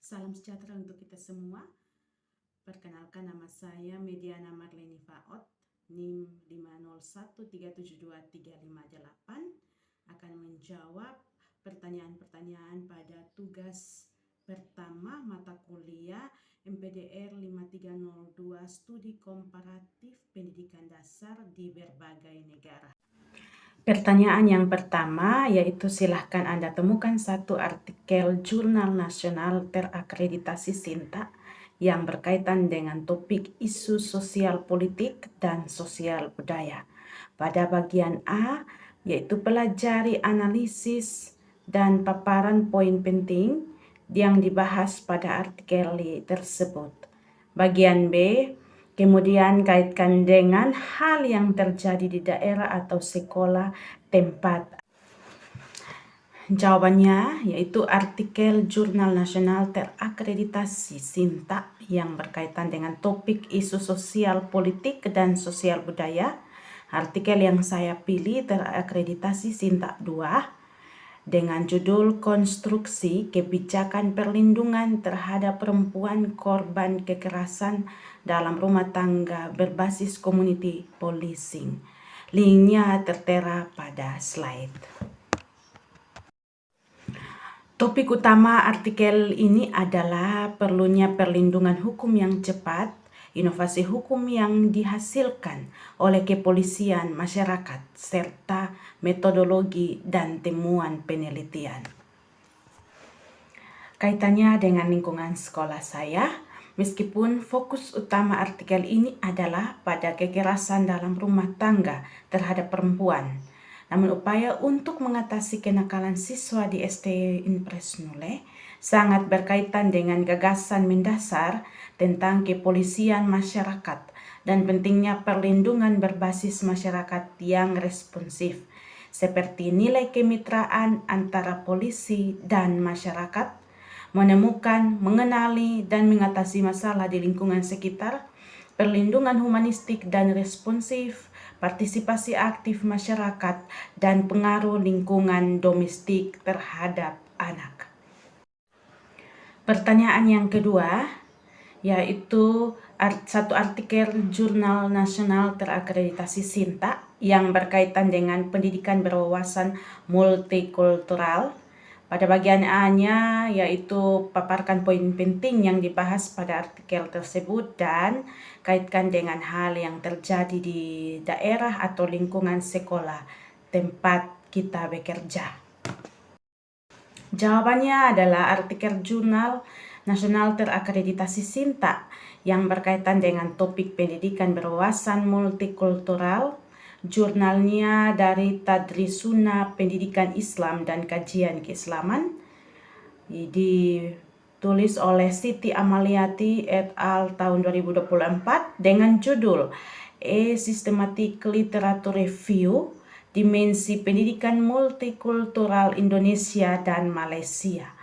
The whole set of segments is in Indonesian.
Salam sejahtera untuk kita semua. Perkenalkan, nama saya Mediana Marleni Faot, NIM 501372358, akan menjawab pertanyaan-pertanyaan pada tugas pertama mata kuliah MPDR 5302 Studi Komparatif Pendidikan Dasar di berbagai negara. Pertanyaan yang pertama yaitu silahkan Anda temukan satu artikel jurnal nasional terakreditasi SINTA yang berkaitan dengan topik isu sosial politik dan sosial budaya. Pada bagian A yaitu pelajari analisis dan paparan poin penting yang dibahas pada artikel tersebut. Bagian B, kemudian kaitkan dengan hal yang terjadi di daerah atau sekolah tempat. Jawabannya yaitu artikel jurnal nasional terakreditasi SINTA yang berkaitan dengan topik isu sosial politik dan sosial budaya. Artikel yang saya pilih terakreditasi SINTA 2 dengan judul Konstruksi Kebijakan Perlindungan Terhadap Perempuan Korban Kekerasan dalam Rumah Tangga Berbasis Community Policing. Linknya tertera pada slide. Topik utama artikel ini adalah perlunya perlindungan hukum yang cepat, inovasi hukum yang dihasilkan oleh kepolisian masyarakat, serta metodologi dan temuan penelitian. Kaitannya dengan lingkungan sekolah saya, meskipun fokus utama artikel ini adalah pada kekerasan dalam rumah tangga terhadap perempuan, namun upaya untuk mengatasi kenakalan siswa di ST Impres Nule sangat berkaitan dengan gagasan mendasar tentang kepolisian masyarakat dan pentingnya perlindungan berbasis masyarakat yang responsif, seperti nilai kemitraan antara polisi dan masyarakat, menemukan, mengenali, dan mengatasi masalah di lingkungan sekitar, perlindungan humanistik dan responsif, partisipasi aktif masyarakat, dan pengaruh lingkungan domestik terhadap anak. Pertanyaan yang kedua yaitu satu artikel jurnal nasional terakreditasi SINTA yang berkaitan dengan pendidikan berwawasan multikultural. Pada bagian A-nya yaitu paparkan poin penting yang dibahas pada artikel tersebut dan kaitkan dengan hal yang terjadi di daerah atau lingkungan sekolah tempat kita bekerja. Jawabannya adalah artikel jurnal nasional terakreditasi SINTA yang berkaitan dengan topik pendidikan berwawasan multikultural. Jurnalnya dari Tadrisuna Pendidikan Islam dan Kajian Keislaman, ditulis oleh Siti Amaliati et al. Tahun 2024 dengan judul Systematic Literature Review, Dimensi Pendidikan Multikultural Indonesia dan Malaysia.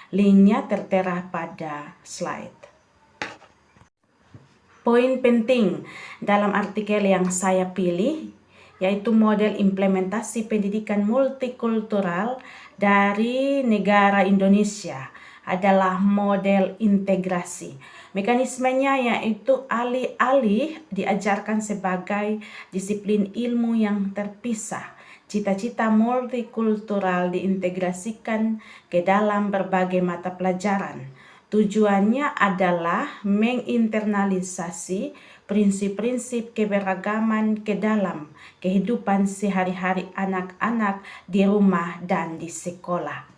Linknya tertera pada slide. Poin penting dalam artikel yang saya pilih yaitu model implementasi pendidikan multikultural dari negara Indonesia adalah model integrasi. Mekanismenya yaitu alih-alih diajarkan sebagai disiplin ilmu yang terpisah, cita-cita multikultural diintegrasikan ke dalam berbagai mata pelajaran. Tujuannya adalah menginternalisasi prinsip-prinsip keberagaman ke dalam kehidupan sehari-hari anak-anak di rumah dan di sekolah.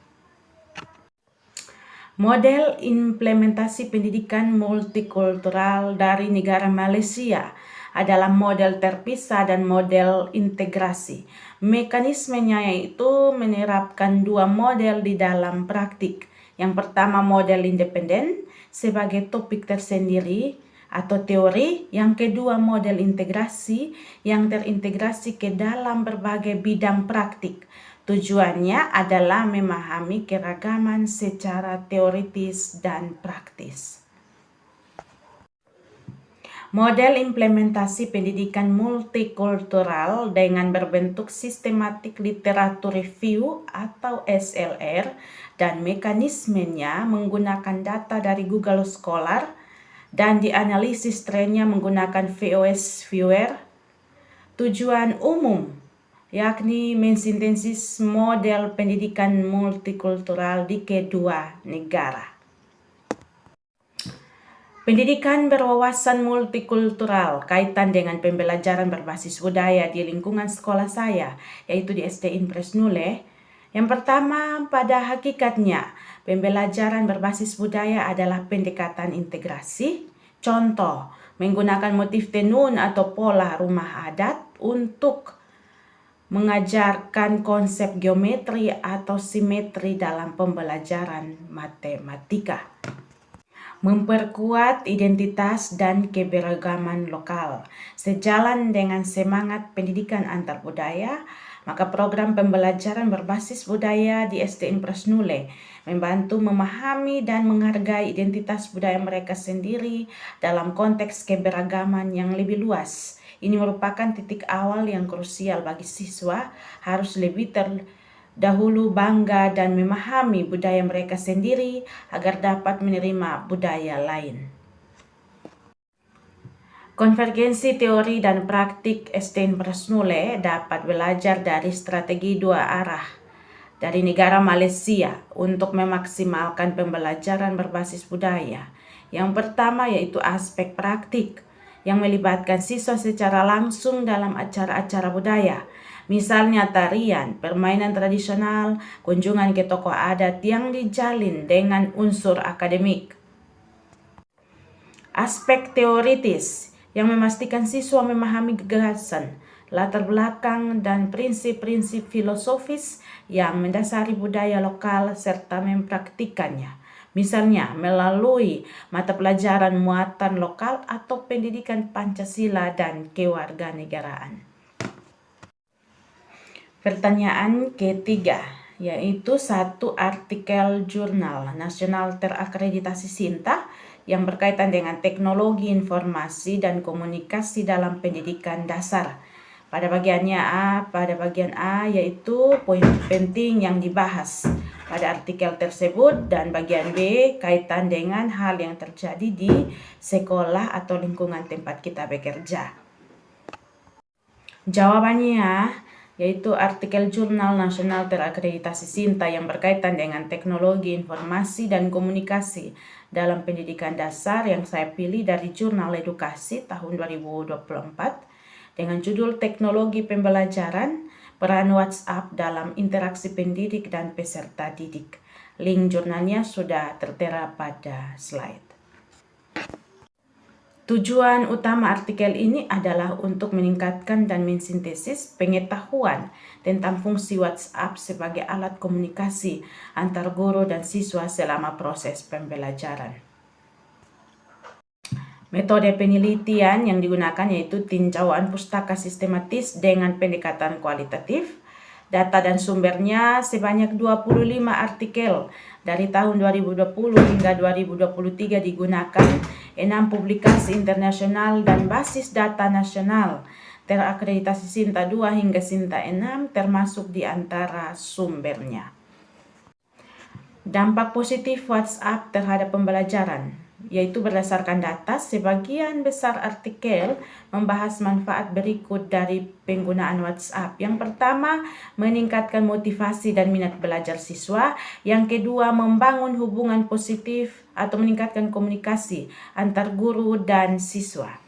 Model implementasi pendidikan multikultural dari negara Malaysia adalah model terpisah dan model integrasi. Mekanismenya yaitu menerapkan dua model di dalam praktik. Yang pertama model independen sebagai topik tersendiri atau teori, yang kedua model integrasi yang terintegrasi ke dalam berbagai bidang praktik. Tujuannya adalah memahami keragaman secara teoritis dan praktis. Model implementasi pendidikan multikultural dengan berbentuk sistematik literatur review atau SLR dan mekanismenya menggunakan data dari Google Scholar dan dianalisis trennya menggunakan VOS Viewer. Tujuan umum yakni mensintesis model pendidikan multikultural di kedua negara. Pendidikan berwawasan multikultural kaitan dengan pembelajaran berbasis budaya di lingkungan sekolah saya, yaitu di SD Impres Nule. Yang pertama, pada hakikatnya, pembelajaran berbasis budaya adalah pendekatan integrasi. Contoh, menggunakan motif tenun atau pola rumah adat untuk mengajarkan konsep geometri atau simetri dalam pembelajaran matematika. Memperkuat identitas dan keberagaman lokal. Sejalan dengan semangat pendidikan antar budaya, maka program pembelajaran berbasis budaya di SD Impres Nule membantu memahami dan menghargai identitas budaya mereka sendiri dalam konteks keberagaman yang lebih luas. Ini merupakan titik awal yang krusial bagi siswa, harus lebih dahulu bangga dan memahami budaya mereka sendiri agar dapat menerima budaya lain. Konvergensi teori dan praktik SD Impres Nule dapat belajar dari strategi dua arah dari negara Malaysia untuk memaksimalkan pembelajaran berbasis budaya. Yang pertama yaitu aspek praktik yang melibatkan siswa secara langsung dalam acara-acara budaya. Misalnya tarian, permainan tradisional, kunjungan ke tokoh adat yang dijalin dengan unsur akademik. Aspek teoritis yang memastikan siswa memahami gagasan, latar belakang, dan prinsip-prinsip filosofis yang mendasari budaya lokal serta mempraktikannya. Misalnya melalui mata pelajaran muatan lokal atau pendidikan Pancasila dan kewarganegaraan. Pertanyaan ketiga, yaitu satu artikel jurnal nasional terakreditasi SINTA yang berkaitan dengan teknologi informasi dan komunikasi dalam pendidikan dasar. Pada bagian A yaitu poin penting yang dibahas pada artikel tersebut, dan bagian B kaitan dengan hal yang terjadi di sekolah atau lingkungan tempat kita bekerja. Jawabannya yaitu artikel jurnal nasional terakreditasi SINTA yang berkaitan dengan teknologi informasi dan komunikasi dalam pendidikan dasar yang saya pilih dari Jurnal Edukasi tahun 2024 dengan judul Teknologi Pembelajaran, Peran WhatsApp dalam Interaksi Pendidik dan Peserta Didik. Link jurnalnya sudah tertera pada slide. Tujuan utama artikel ini adalah untuk meningkatkan dan mensintesis pengetahuan tentang fungsi WhatsApp sebagai alat komunikasi antar guru dan siswa selama proses pembelajaran. Metode penelitian yang digunakan yaitu tinjauan pustaka sistematis dengan pendekatan kualitatif. Data dan sumbernya sebanyak 25 artikel dari tahun 2020 hingga 2023 digunakan, 6 publikasi internasional dan basis data nasional terakreditasi SINTA 2 hingga SINTA 6 termasuk di antara sumbernya. Dampak positif WhatsApp terhadap pembelajaran, yaitu berdasarkan data, sebagian besar artikel membahas manfaat berikut dari penggunaan WhatsApp. Yang pertama, meningkatkan motivasi dan minat belajar siswa. Yang kedua, membangun hubungan positif atau meningkatkan komunikasi antar guru dan siswa.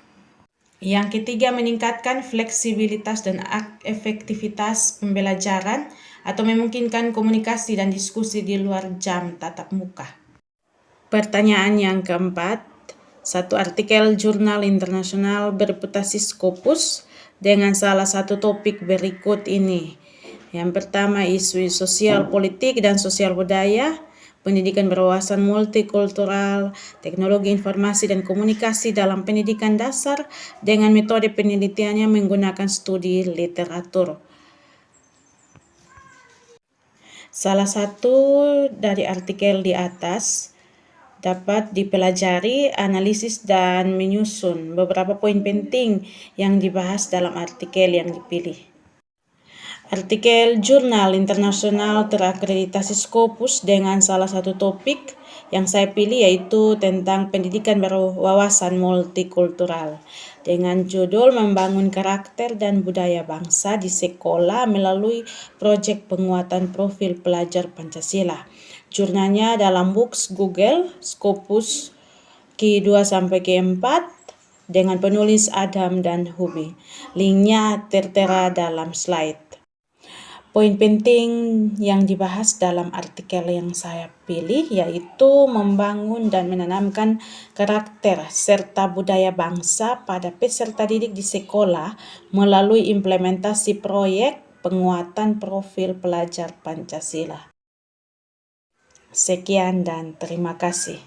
Yang ketiga, meningkatkan fleksibilitas dan efektivitas pembelajaran atau memungkinkan komunikasi dan diskusi di luar jam tatap muka. Pertanyaan yang keempat, satu artikel jurnal internasional bereputasi Scopus dengan salah satu topik berikut ini. Yang pertama, isu sosial politik dan sosial budaya, pendidikan berwawasan multikultural, teknologi informasi dan komunikasi dalam pendidikan dasar dengan metode penelitiannya menggunakan studi literatur. Salah satu dari artikel di atas dapat dipelajari, analisis, dan menyusun beberapa poin penting yang dibahas dalam artikel yang dipilih. artikel jurnal internasional terakreditasi Scopus dengan salah satu topik yang saya pilih yaitu tentang pendidikan berwawasan multikultural dengan judul Membangun Karakter dan Budaya Bangsa di Sekolah melalui proyek penguatan profil pelajar Pancasila. Jurnalnya dalam Books Google Scopus Q2-Q4 dengan penulis Adam dan Hubi. Linknya tertera dalam slide. Poin penting yang dibahas dalam artikel yang saya pilih yaitu membangun dan menanamkan karakter serta budaya bangsa pada peserta didik di sekolah melalui implementasi proyek penguatan profil pelajar Pancasila. Sekian dan terima kasih.